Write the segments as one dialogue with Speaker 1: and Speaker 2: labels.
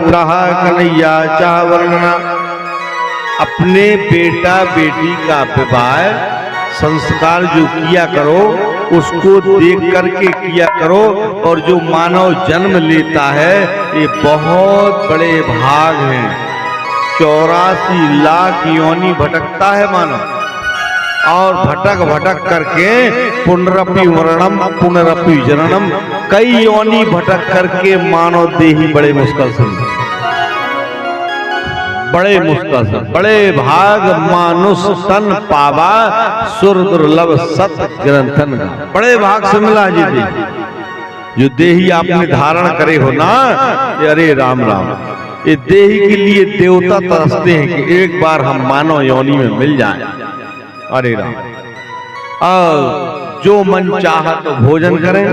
Speaker 1: पुत्रः कन्हैया च वर्णना। अपने बेटा बेटी का विवाह संस्कार जो किया करो उसको देख करके किया करो। और जो मानव जन्म लेता है ये बहुत बड़े भाग हैं। 84 लाख योनि भटकता है मानव, और भटक भटक करके पुनरपि मरणम पुनरपि जननम, कई योनि भटक करके मानव देही बड़े मुश्किल से, बड़े मुश्किल से, बड़े भाग मानुष तन पावा सुर दुर्लभ सत ग्रंथन। बड़े भाग से मिला जी देही, जो देही आपने धारण करे हो ना, अरे राम राम, ये देही के लिए देवता तरसते हैं कि एक बार हम मानव योनि में मिल जाएं। अरे राम, और जो मन चाहा तो भोजन करें,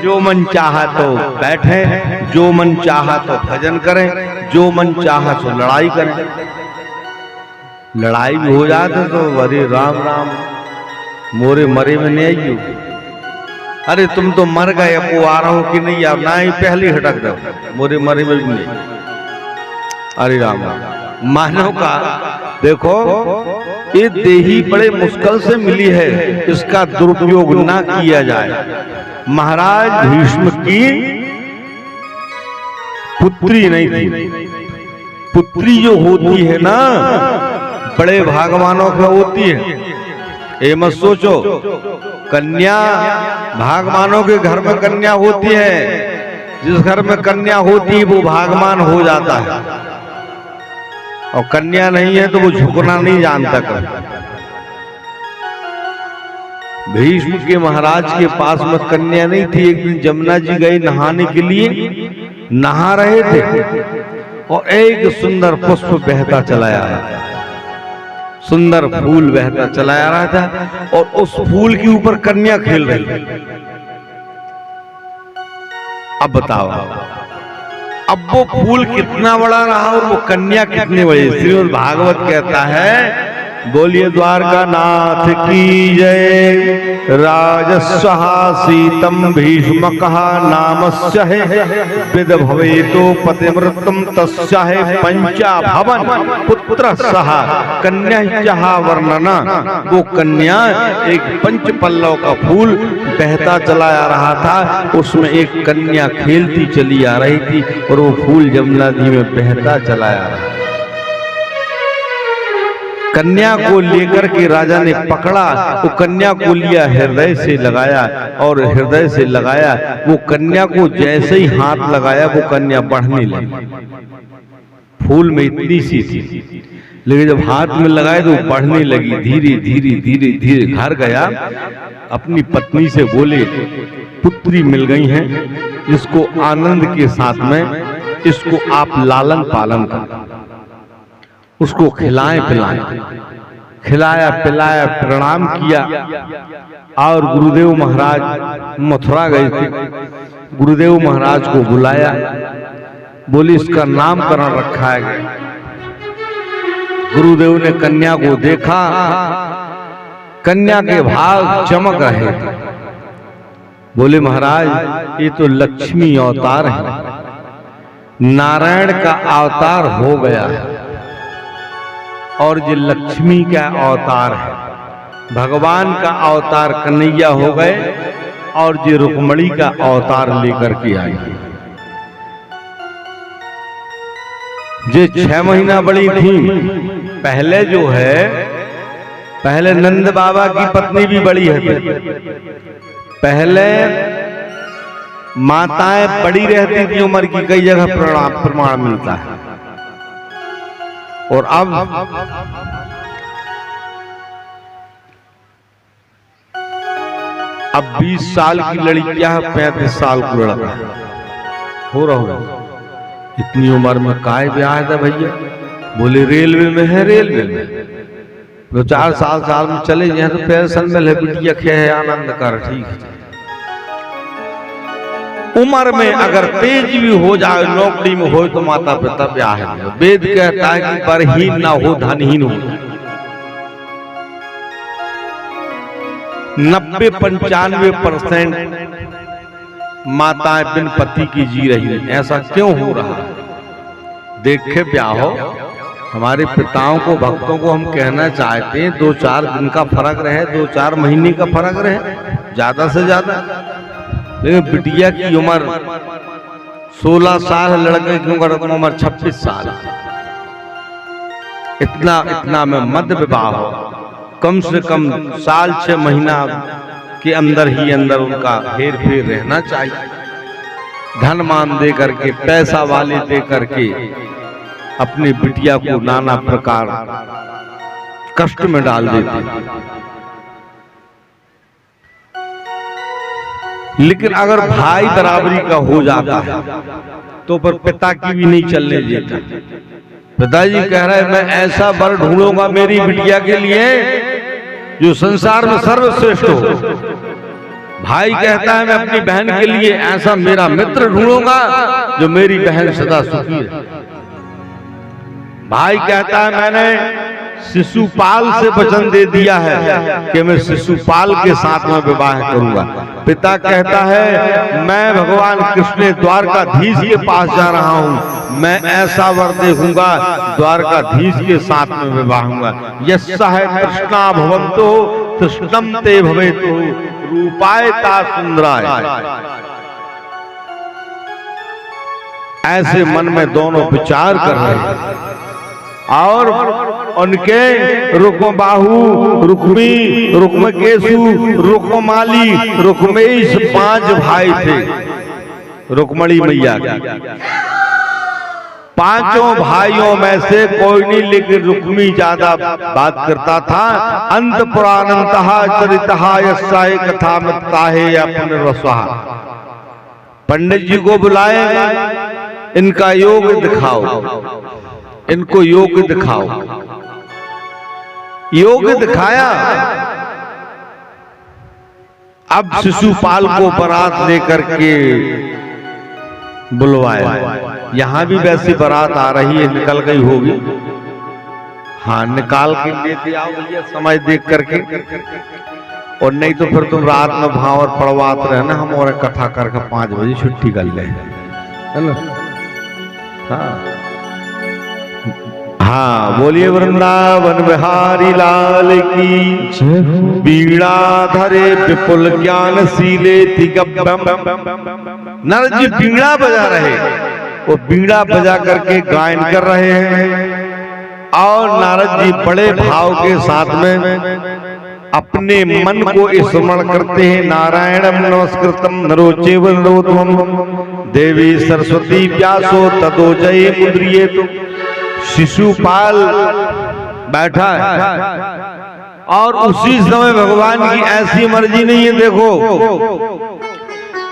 Speaker 1: जो मन चाहा तो बैठें, जो मन चाहा तो भजन करें, जो मन चाहा तो लड़ाई करें। लड़ाई भी हो जाते तो अरे राम राम, मोरे मरे में नहीं आइयो, अरे तुम तो मर गए, अब वो आ रहा हो कि नहीं, अब ना ही पहले हटक दो, मोरे मरे में भी नहीं। अरे राम राम, मानव का देखो ये देही बड़े मुश्किल से मिली है, इसका दुरुपयोग ना किया जाए। महाराज भीष्म की पुत्री नहीं थी, पुत्री जो होती है ना बड़े भागवानों की होती है। ये मत सोचो कन्या, भागवानों के घर में कन्या होती है, जिस घर में कन्या होती है वो भागवान हो जाता है, और कन्या नहीं है तो वो झुकना नहीं जानता कर। भीष्म के महाराज के पास में कन्या नहीं थी। एक दिन जमुना जी गए नहाने के लिए, नहा रहे थे और एक सुंदर पुष्प बहता चला आ रहा था, सुंदर फूल बहता चला आ रहा था, और उस फूल के ऊपर कन्या खेल रही थी। अब बताओ, अब वो फूल कितना बड़ा रहा और वो कन्या कितने बड़ी। श्रीमद् भागवत कहता है, बोलिए द्वारका नाथ की जय। राजस्वः सीतम भीष्मकः नामस्य विद भवेतो पतिव्रतम तस्य पंचा भवन पुत्र सह कन्या वर्णना। वो कन्या एक पंच पल्लव का फूल बहता चला आ रहा था, उसमें एक कन्या खेलती चली आ रही थी, और वो फूल जमुना नदी में बहता चला आ रहा था। कन्या को लेकर के राजा ने पकड़ा, वो कन्या को लिया, हृदय से लगाया, और हृदय से लगाया, वो कन्या को जैसे ही हाथ लगाया वो कन्या बढ़ने लगी। फूल में इतनी सी थी, लेकिन जब हाथ में लगाए तो बढ़ने लगी, धीरे धीरे धीरे धीरे। घर गया, अपनी पत्नी से बोले, पुत्री मिल गई है, इसको आनंद के साथ में इसको आप लालन पालन कर, उसको खिलाएं पिलाएं। खिलाया पिलाया, प्रणाम किया, और गुरुदेव महाराज मथुरा गए थे, गुरुदेव महाराज को बुलाया, बोले इसका नामकरण रखा है। गुरुदेव ने कन्या को देखा, कन्या के भाग चमक रहे थे। बोले महाराज ये तो लक्ष्मी अवतार है, नारायण का अवतार हो गया है, और ये लक्ष्मी का अवतार है, भगवान का अवतार कन्हैया हो गए, और ये रुक्मणी का अवतार लेकर के आई। जे 6 महीना बड़ी थी, पहले जो है, पहले नंद बाबा की पत्नी भी बड़ी है। पहले माताएं बड़ी रहती थी उम्र की, कई जगह प्रमाण मिलता है। और अब 20 साल की लड़कियां, 35 साल को लड़का हो रहा हो। इतनी उम्र में काय ब्याह था भैया? बोले रेलवे में है, रेलवे में 2-4 साल में चले जाए तो पेंशन में बिटिया खे है, आनंद कर, ठीक है। उम्र में अगर तेज भी हो जाए, नौकरी में हो, तो माता पिता ब्याह है। वेद कहता है कि परहीन ना हो, धनहीन हो। 90-95% माताएं बिन पति की जी रही है। ऐसा क्यों हो रहा है? देखे प्याहो, हमारे पिताओं को, भक्तों को हम कहना चाहते हैं 2-4 दिन का फर्क रहे, 2-4 महीने का फर्क रहे, ज्यादा से ज्यादा। लेकिन बिटिया की उम्र 16 साल, लड़के की उम्र 26 साल। इतना में मध्य विवाह हो, कम से कम साल 6 महीना के अंदर ही अंदर उनका हेर फेर रहना चाहिए। धन मान दे करके, पैसा वाले दे करके अपनी बिटिया को नाना प्रकार कष्ट में डाल देते। लेकिन अगर भाई बराबरी का हो जाता है तो पर पिता की भी नहीं चलने देता। पिताजी कह रहे हैं मैं ऐसा वर ढूंढूंगा मेरी बिटिया के लिए जो संसार में सर्वश्रेष्ठ हो। भाई कहता है मैं अपनी बहन के लिए ऐसा मेरा मित्र ढूंढूंगा जो मेरी बहन सदा सुखी रहे। भाई कहता है मैंने शिशुपाल से वचन दे दिया है कि मैं शिशुपाल के साथ में विवाह करूंगा। पिता कहता है मैं भगवान कृष्ण द्वारकाधीश के पास जा रहा हूं, मैं ऐसा वर देखूंगा द्वारकाधीश के साथ में विवाह होगा। यस्सा है कृष्णा भवंतो कृष्णम ते भवेतु रूपाय ता सुंदराय। ऐसे मन में दोनों विचार कर रहे हैं और उनके रुक्मबाहु, रुक्मी, रुक्मकेशु, रुक्ममाली, रुक्मेश 5 भाई थे रुक्मणी मैया के। 5 भाइयों में से कोई नहीं, लेकिन रुक्मी ज्यादा बात करता था। अंत पुराणंतः चरितः यस्सा कथा मत्ता है अपने रसवा। पंडित जी को बुलाए, इनका योग दिखाओ, इनको योग दिखाओ। योग दिखाया। अब शिशुपाल को बारात लेकर के बुलवाया। यहां भी वैसी बारात आ रही है, निकल गई होगी। हाँ, निकाल के लेते आओ भैया समय देख करके, और नहीं तो फिर तुम रात में भावर पड़वाते रहना, हम और कथा करके 5 बजे छुट्टी कर ले, है ना। हाँ, बोलिए वृंदावन बिहारी लाल की। बीड़ा धरे विपुल ज्ञान सीले तिगब्बम। नारद जी बीड़ा बजा रहे, वो बीड़ा बजा करके गायन कर रहे हैं और नारद जी बड़े भाव के साथ में अपने मन को स्मरण करते हैं। नारायणम नमस्कृतम नरो चैव नरोत्तमम देवी सरस्वती व्यासो ततो जय मुद्रियेतु। शिशुपाल बैठा है और उसी समय भगवान की ऐसी मर्जी नहीं है। देखो,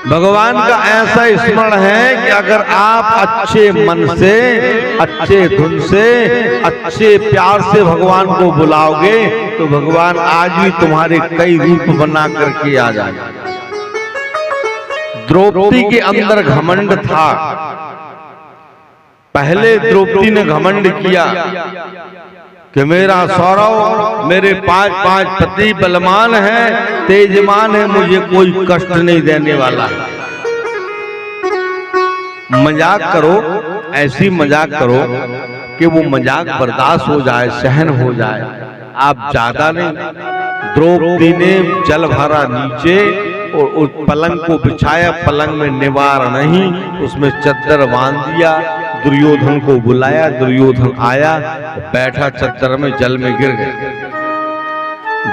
Speaker 1: भगवान का ऐसा स्मरण है कि अगर आप अच्छे मन से, अच्छे धुन से, अच्छे प्यार से भगवान को बुलाओगे तो भगवान आज भी तुम्हारे कई रूप बना करके आ जाएंगे। द्रौपदी के अंदर घमंड था। पहले द्रौपदी ने घमंड किया कि मेरा सौरव, मेरे 5 पति बलवान है, तेजमान है, मुझे कोई कष्ट नहीं देने वाला है। मजाक करो, ऐसी मजाक करो कि वो मजाक बर्दाश्त हो जाए, सहन हो जाए, आप ज्यादा नहीं। द्रौपदी ने जल भरा नीचे और उस पलंग को बिछाया, पलंग में निवार नहीं, उसमें चद्दर बांध दिया। दुर्योधन को बुलाया, दुर्योधन आया, बैठा चद्दर में, जल में गिर गया।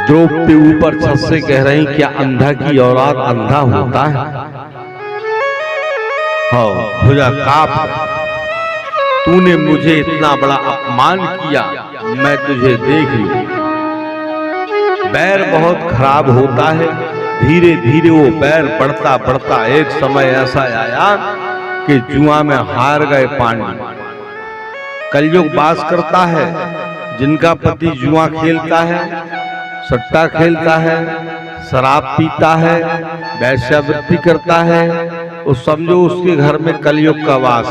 Speaker 1: द्रौपदी ऊपर छत से कह रही क्या अंधा की औलाद अंधा होता है? हाँ, भुजा काप, तूने मुझे इतना बड़ा अपमान किया, मैं तुझे देख लूं। बैर बहुत खराब होता है। धीरे धीरे वो बैर बढ़ता बढ़ता एक समय ऐसा आया कि जुआ में हार गए पांडव। कलयुग वास करता है, जिनका पति जुआ खेलता है, सट्टा खेलता है, शराब पीता है, वैश्यावृत्ति करता है, वो समझो उसके घर में कलयुग का वास,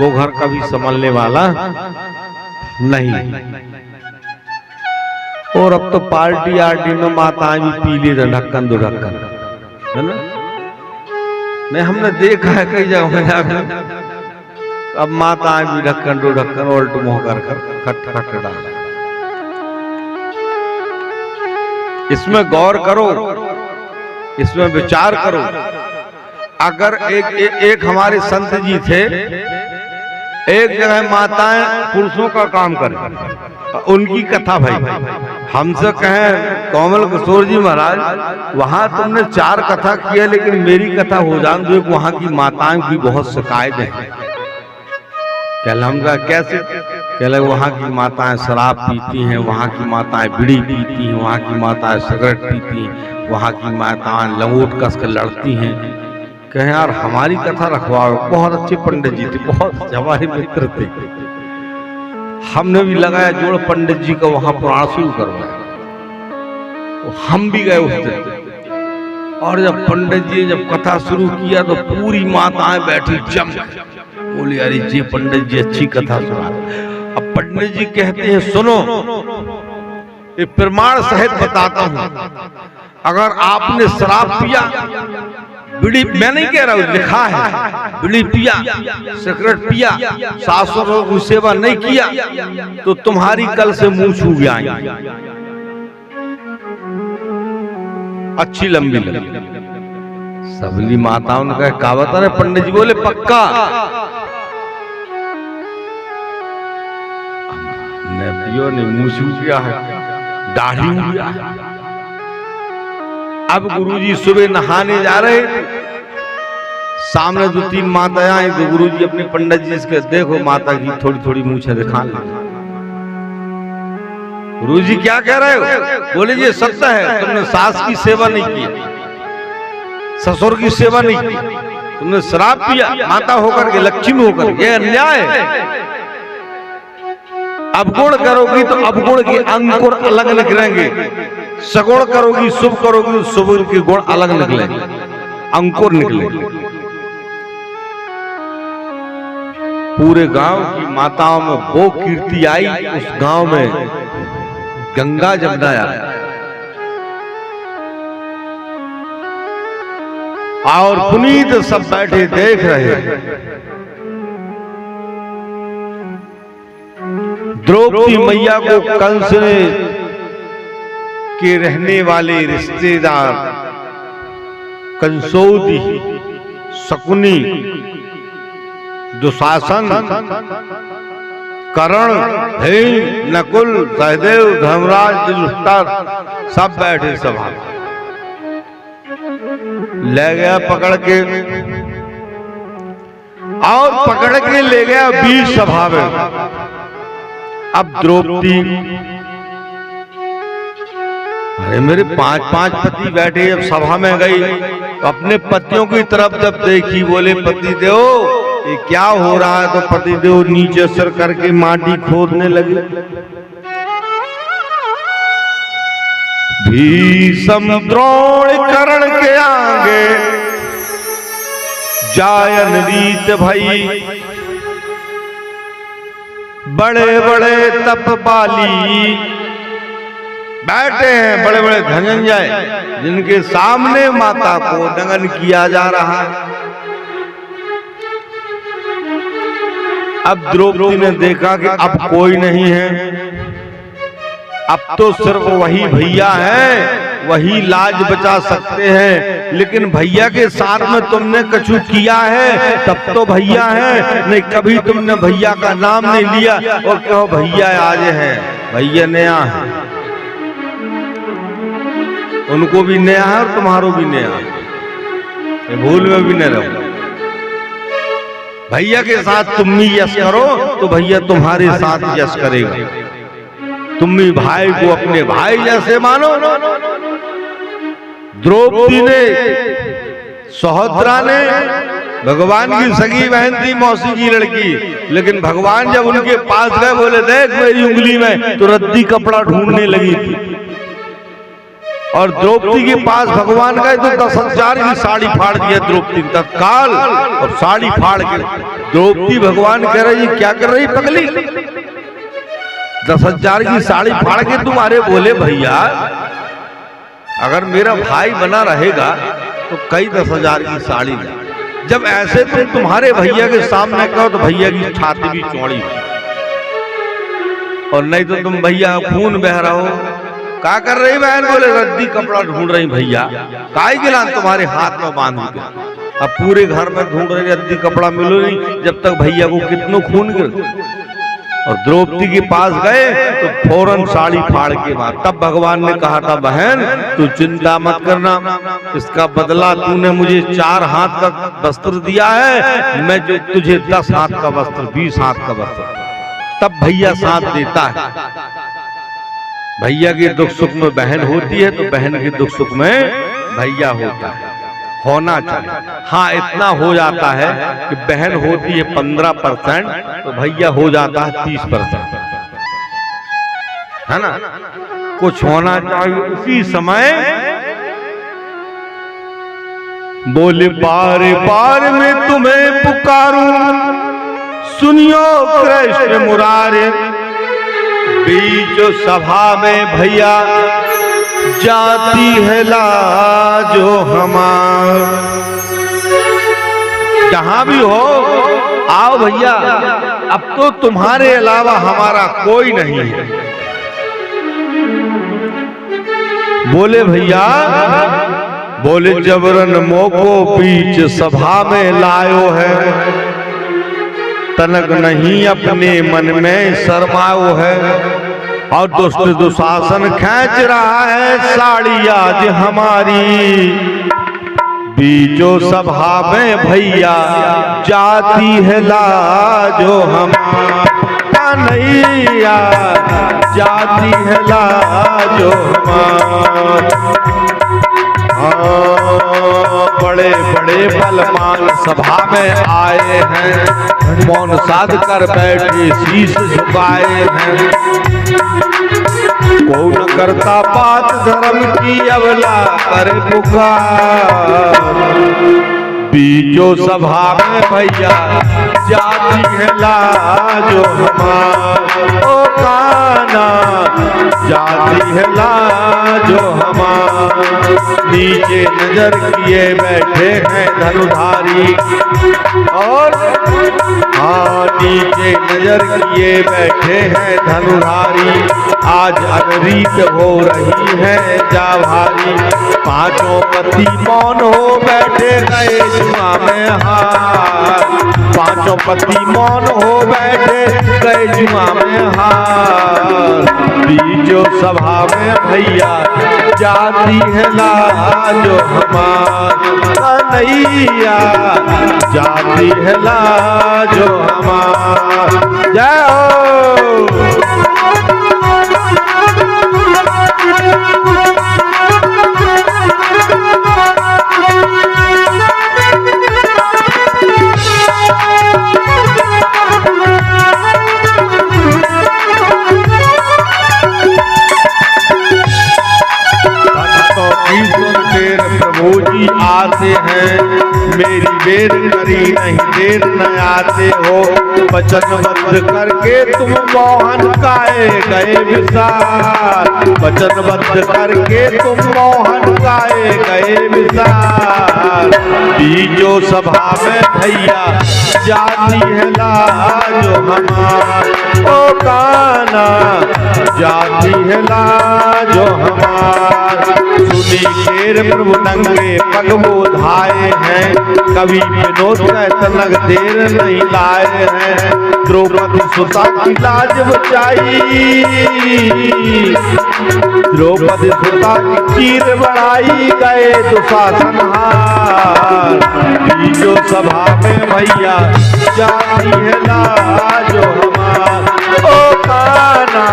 Speaker 1: वो घर कभी संभलने वाला नहीं। और अब तो पार्टी आर्टी में माताएं भी पी लेते ढक्कन दो ढक्कन, है ना। नहीं, हमने देखा है कई जगह अब माताएं भी ढक्कन टू ढक्कन उल्ट मुंह कर खट खट डाला। इसमें गौर करो, इसमें विचार करो। अगर एक हमारे संत जी थे, एक जगह माताएं पुरुषों का काम करें, उनकी कथा भाई हमसे कहें कोमल किशोर जी महाराज वहां तुमने 4 कथा किया लेकिन मेरी कथा हो जान दो, वहां की माताएं की बहुत शिकायत है। कहला हम कहा कैसे? कहला वहां की माताएं शराब पीती हैं, वहां की माताएं बीड़ी पीती हैं, वहां की माताएं सिगरेट पीती हैं, वहां की माताएं लंगोट कस कर लड़ती हैं। कहे यार हमारी कथा रखवाओ। बहुत अच्छे पंडित जी थे, बहुत हमारे मित्र थे। हमने भी लगाया जोड़ पंडित जी का वहां पुराण शुरू करवाया। हम भी गए उस दिन, और जब पंडित जी जब कथा शुरू किया तो पूरी माताएं बैठी जम बोली अरे जी पंडित जी अच्छी कथा सुना। अब पंडित जी कहते हैं सुनो, ये प्रमाण सहित बताता हूं, अगर आपने शराब पिया, बीड़ी, मैं नहीं कह रहा हूं, लिखा है, बीड़ी पिया, सिगरेट पिया, सासुरों की सेवा नहीं किया तो तुम्हारी कल से मुंह छू गया। अच्छी लंबी लंबी सबली माताओं ने कहा का बता रहे? पंडित जी बोले पक्का। ने मुंह छू गया है, दाढ़ी हुआ है। अब गुरुजी सुबह नहाने जा रहे थे, सामने 2-3 माताएं आई तो गुरुजी अपने पंडित जी से देखो माता की थोड़ी थोड़ी मूछें दिखा ले। गुरुजी क्या कह रहे हो? बोले ये सत्य है, तुमने सास की सेवा नहीं की, ससुर की सेवा नहीं की, तुमने शराब पिया माता होकर के, लक्ष्मी होकर, ये अन्याय है। अवगुण करोगी तो अवगुण के अंकुर अलग निकलेंगे, सगुण करोगी, शुभ करोगी तो शुभ के गुण अलग निकलेंगे, अंकुर निकलेंगे। पूरे गांव की माताओं में वो कीर्ति आई, उस गांव में गंगा जमुना आया। और पुनीत सब बैठे देख रहे हैं। द्रौपदी मैया को कंस ने के रहने वाले रिश्तेदार कंसौदी, शकुनी, दुशासन, कर्ण, भीम, नकुल, सहदेव, धर्मराज, युधिष्ठिर सब बैठे सभा। ले गया पकड़ के, और पकड़ के ले गया बीच सभा में। अब द्रौपदी, अरे मेरे 5-5 पति बैठे, अब सभा में गई, अपने पतियों की तरफ जब देखी बोले पति देव ये क्या हो रहा है? तो पति देव नीचे सर करके माटी खोदने लगे। भीष्म द्रोण कर्ण के आगे जायन रीत भई, बड़े बड़े तप बाली बैठे हैं, बड़े बड़े धनंजय, जिनके सामने माता को दंगन किया जा रहा है। अब द्रौपदी ने देखा कि अब कोई नहीं है, अब तो सिर्फ वही भैया हैं, वही लाज बचा सकते हैं। लेकिन भैया के साथ में तुमने कछु किया है तब तो भैया है, नहीं कभी तुमने भैया का नाम नहीं लिया और कहो भैया आज है। भैया नया है, उनको भी नया है और तुम्हारो भी नया है, भूल में भी न रहो। भैया के साथ तुम भी यश करो तो भैया तुम्हारे साथ यश करेगा। तुम भी भाई को अपने भाई जैसे मानो। द्रौपदी ने, सहोदरा ने, भगवान की सगी बहन थी, मौसी की लड़की, लेकिन भगवान जब उनके पास गए बोले देख मेरी उंगली में, तो रद्दी कपड़ा ढूंढने लगी थी। और द्रौपदी के पास भगवान गए तो 10,000 की साड़ी फाड़ दिया द्रौपदी तत्काल, और साड़ी फाड़ के द्रौपदी भगवान कह रही क्या कर रही पगली? 10,000 की साड़ी फाड़ के तुम्हारे बोले भैया अगर मेरा भाई बना रहेगा तो कई 10,000 की साड़ी जब ऐसे तुम तुम्हारे भैया के सामने कहो तो भैया की छाती भी चौड़ी हो, और नहीं तो तुम भैया खून बह रहा हो। क्या कर रही बहन? बोले रद्दी कपड़ा ढूंढ रही भैया। काय गिलान तुम्हारे हाथ में बांध के, अब पूरे घर में ढूंढ रही रद्दी कपड़ा मिलो नहीं, जब तक भैया को कितनों खून गिर। और द्रौपदी के पास गए तो फौरन साड़ी फाड़ के मार। तब भगवान ने कहा था, बहन तू चिंता मत करना, इसका बदला तूने मुझे 4 हाथ का वस्त्र दिया है, मैं जो तुझे 10 हाथ का वस्त्र, 20 हाथ का वस्त्र। तब भैया साथ देता है। भैया के दुख सुख में बहन होती है तो बहन के दुख सुख में भैया होता है, होना चाहिए। हाँ, इतना हो जाता है कि बहन होती है 15% तो भैया हो जाता है 30%, है ना? कुछ होना चाहिए उसी समय। बोले बार बार मैं तुम्हें पुकारूं, सुनियो कृष्ण मुरारे। बीच सभा में भैया जाती है लाजो हमार। जहां भी हो आओ भैया, अब तो तुम्हारे अलावा हमारा कोई नहीं है। बोले भैया, बोले जबरन मोको बीच सभा में लायो है, तनक नहीं अपने मन में शर्माओ है। और दुष्ट दुशासन खींच रहा है साड़ी आज हमारी। बीचो सभा में भैया जाती है लाजो हमारा, नैया जाती है लाजो हमारा। बड़े बड़े बलवान सभा में आए हैं, मौन साध कर बैठे शीश झुकाए हैं। को न करता बात धर्म की अवला करे पुकार। बीचो सभा में भैया जाती है लाजो हमार। ओ काना जाती है लाजो हमार। नीचे नजर किए बैठे हैं धनुधारी, और हाँ नीचे नजर किए बैठे हैं धनुधारी। आज अनरीत हो रही है जा भारी। 5 पति मौन हो बैठे गए जुआ में हार। 5 पति मौन हो बैठे गए जुआ में हार। बीचो सभा में भैया जाती है लाजो हमार। कन्हैया जाती है लाजो हमार। जय हो। प्रभु जी आते हैं, मेरी बेर करी नहीं देर न आते हो। वचनबद्ध करके तुम मोहन गाए गए विशाल। वचनबद्ध करके तुम मोहन गाए गए विशाल। बीचो सभा में भैया जाती है लाजो हमार। ओ काना जाती है लाजो हमार। सुनी शेर प्रभु नंगे पग वो धाए हैं। कवि विनोद तनक देर नहीं लाए हैं। द्रौपदी सुता की लाज बचाई। द्रौपदी सुता की चीर बढ़ाई गए दुशासन हार। बीचो सभा में भैया जाती है लाजो हमार। ओ काना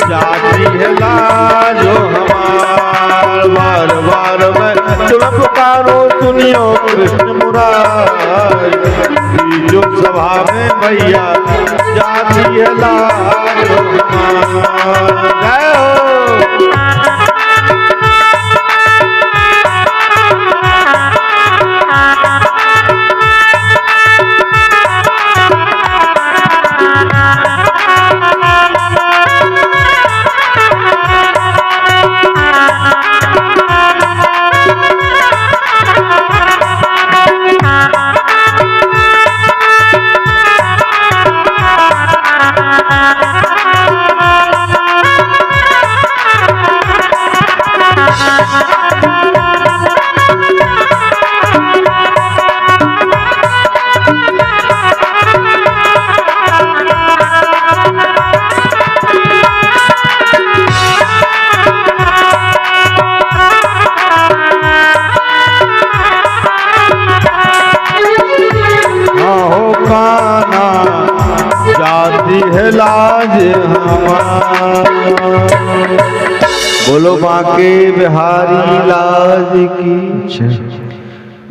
Speaker 1: जाती है लाजो हमार। बार बार मैं तुम्हें पुकारो, सुनियो कृष्ण मुरारी। बीचो सभा में भैया जाती है लाजो हमार। जय हो।
Speaker 2: Ha ha ha.
Speaker 1: जाती है लाज हमारी। बोलो बांके बिहारी लाज की।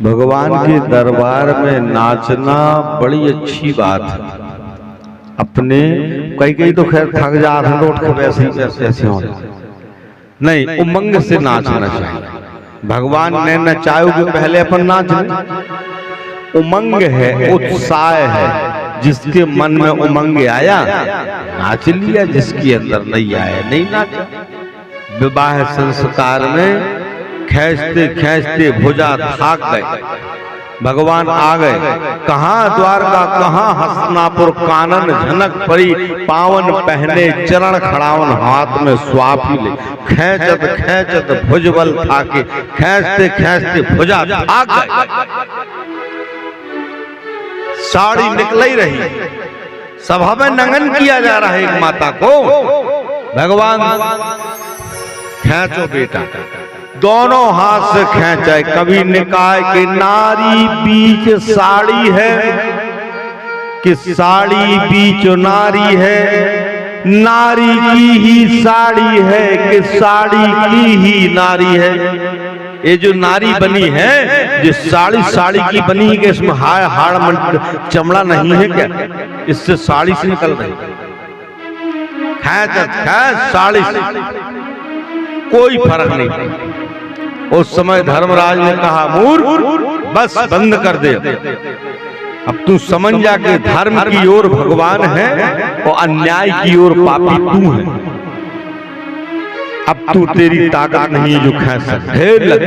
Speaker 1: भगवान के दरबार में नाचना बड़ी अच्छी बात है। अपने कई तो खैर थक जाते हैं तो उठ के ऐसे हो नहीं, उमंग से नाचना चाहिए। भगवान ने नचाओगे पहले अपन नाच लें। उमंग है, उत्साह है। जिसके मन में उमंग आया नाच लिया, जिसके अंदर नहीं आया नहीं नाचा। विवाह संस्कार में खींचते खींचते भुजा थाक गए, भगवान आ गए। कहाँ द्वारका, कहाँ हसनापुर, कानन झनक परी, पावन पहने चरण खड़ावन, हाथ में स्वापी ले। खींचत खींचत भुजबल थाके, खींचते खींचते भुजा थाक गए। साड़ी निकल ही रही, सभा में नंगन किया जा रहा है एक माता को। भगवान खींचो बेटा, दोनों हाथ से खींचे। कभी निकाय के नारी बीच साड़ी है कि साड़ी बीच नारी है, नारी की ही साड़ी है कि साड़ी की ही नारी है। ये जो नारी बनी है, जो साड़ी की बनी है कि इसमें हाड़ चमड़ा नहीं है क्या? इससे साड़ी से निकल रही। खैर साड़ी से कोई फर्क नहीं। उस समय धर्मराज ने कहा, मूर्ख बस बंद कर दे। अब तू समझ जा कि धर्म की ओर भगवान है और अन्याय की ओर पापी तू है। अब तू, तेरी ताकत नहीं जो खींच सकते। ढेर लग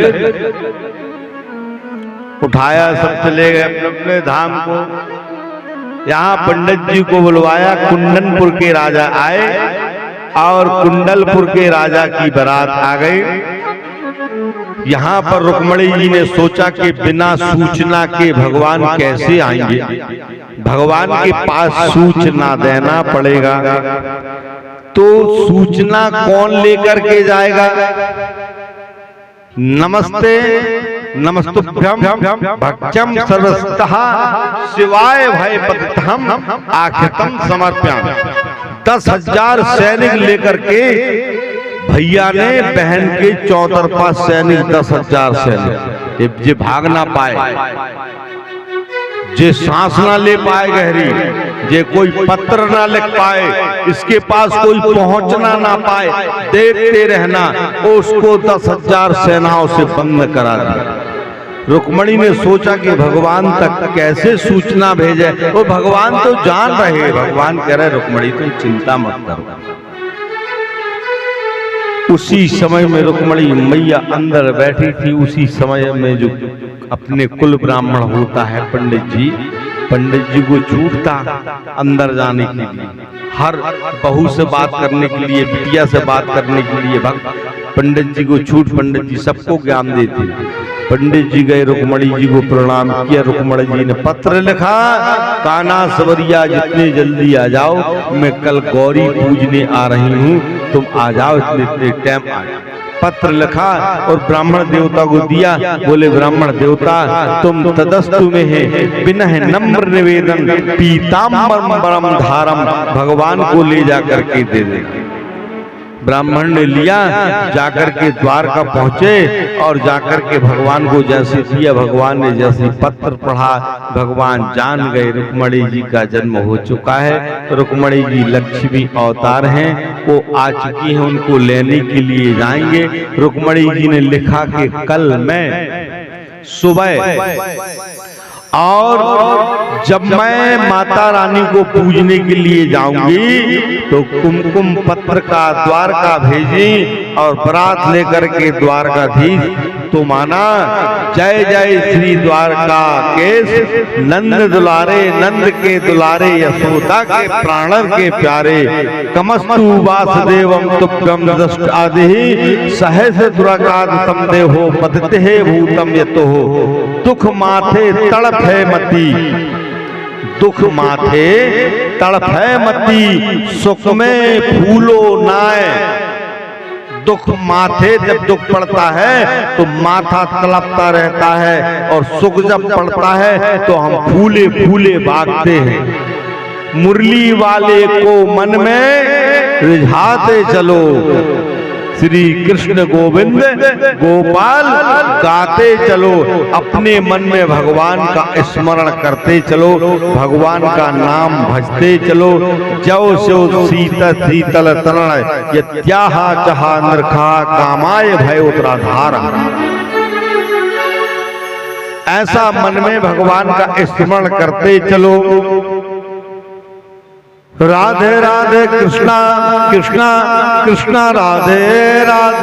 Speaker 1: उठाया, सब चले गए अपने अपने धाम को। यहाँ पंडित जी को बुलवाया। कुंडनपुर के राजा आए और कुंडलपुर के राजा की बारात आ गई। यहाँ पर रुक्मणी जी ने सोचा कि बिना सूचना के भगवान कैसे आएंगे, भगवान के पास सूचना देना पड़ेगा। तो सूचना कौन लेकर के जाएगा? नमस्ते नमस्तुभ्यम भक्त्यम सर्वस्तः शिवाय भय पतितहम आख्यातम समर्प्यामि। 10,000 सैनिक लेकर के भैया ने बहन के चौतरफा सैनिक, 10,000 सैनिक, जे भाग ना पाए, जे सांस ना ले पाए गहरी, जे कोई पत्र ना लिख पाए, इसके पास कोई पहुंचना ना पाए, देखते रहना, उसको 10,000 सेनाओं से बंद करा दिया। रुक्मणी ने सोचा कि भगवान तक कैसे सूचना भेजे। वो भगवान तो जान रहे। भगवान कह रहे, रुक्मणी तुम चिंता मत करो। उसी समय में रुक्मणी मैया अंदर बैठी थी। उसी समय में जो अपने कुल ब्राह्मण होता है पंडित जी को छूट था अंदर जाने के लिए। हर बहू से बात करने के लिए, बिटिया से बात करने के लिए पंडित जी को छूट। पंडित जी सबको ज्ञान देते। पंडित जी गए, रुक्मणी जी को प्रणाम किया। रुक्मणी जी ने पत्र लिखा, काना सवरिया जितने जल्दी आ जाओ, मैं कल गौरी पूजने आ रही हूँ, तुम आ जाओ इतने टाइम आ। पत्र लिखा और ब्राह्मण देवता को दिया। बोले, ब्राह्मण देवता तुम तदस्तु में है, बिना नम्र निवेदन पीताम्बरम धारम भगवान को ले जाकर के दे दे। ब्राह्मण ने लिया, जाकर के द्वारका पहुंचे और जाकर के भगवान को जैसे दिया, भगवान ने जैसे पत्र पढ़ा, भगवान जान गए रुक्मणी जी का जन्म हो चुका है। रुक्मणी जी लक्ष्मी अवतार हैं, वो आ चुकी हैं, उनको लेने के लिए जाएंगे। रुक्मणी जी ने लिखा कि कल मैं सुबह और जब मैं माता रानी को पूजने के लिए जाऊंगी तो कुमकुम पत्र का द्वारका भेजी और बरात लेकर के द्वारकाधीश तो माना जय जय श्री द्वारका केश नंद दुलारे, नंद के दुलारे, यशोदा के प्राणव के प्यारे, कमस्तु वासुदेवम तुभ्यम दष्ट आदि सहस दुराकाद समदेहो पतिते भूतम यतो हो। दुख माथे तड़प है मती, दुख माथे तड़प है मती, सुख में फूलो नाय। दुख माथे जब दुख पड़ता है तो माथा तड़पता रहता है, और सुख जब पड़ता है तो हम फूले फूले भागते हैं। मुरली वाले को मन में रिझाते चलो। श्री कृष्ण गोविंद गोपाल गाते चलो, अपने मन में भगवान का स्मरण करते चलो, भगवान का नाम भजते चलो। जौ सो शीतल शीतल तरण यत्याहा चहा नरखा कामाय भय उत्तराधारा। ऐसा मन में भगवान का स्मरण करते चलो। राधे राधे कृष्णा कृष्णा कृष्णा राधे राधे।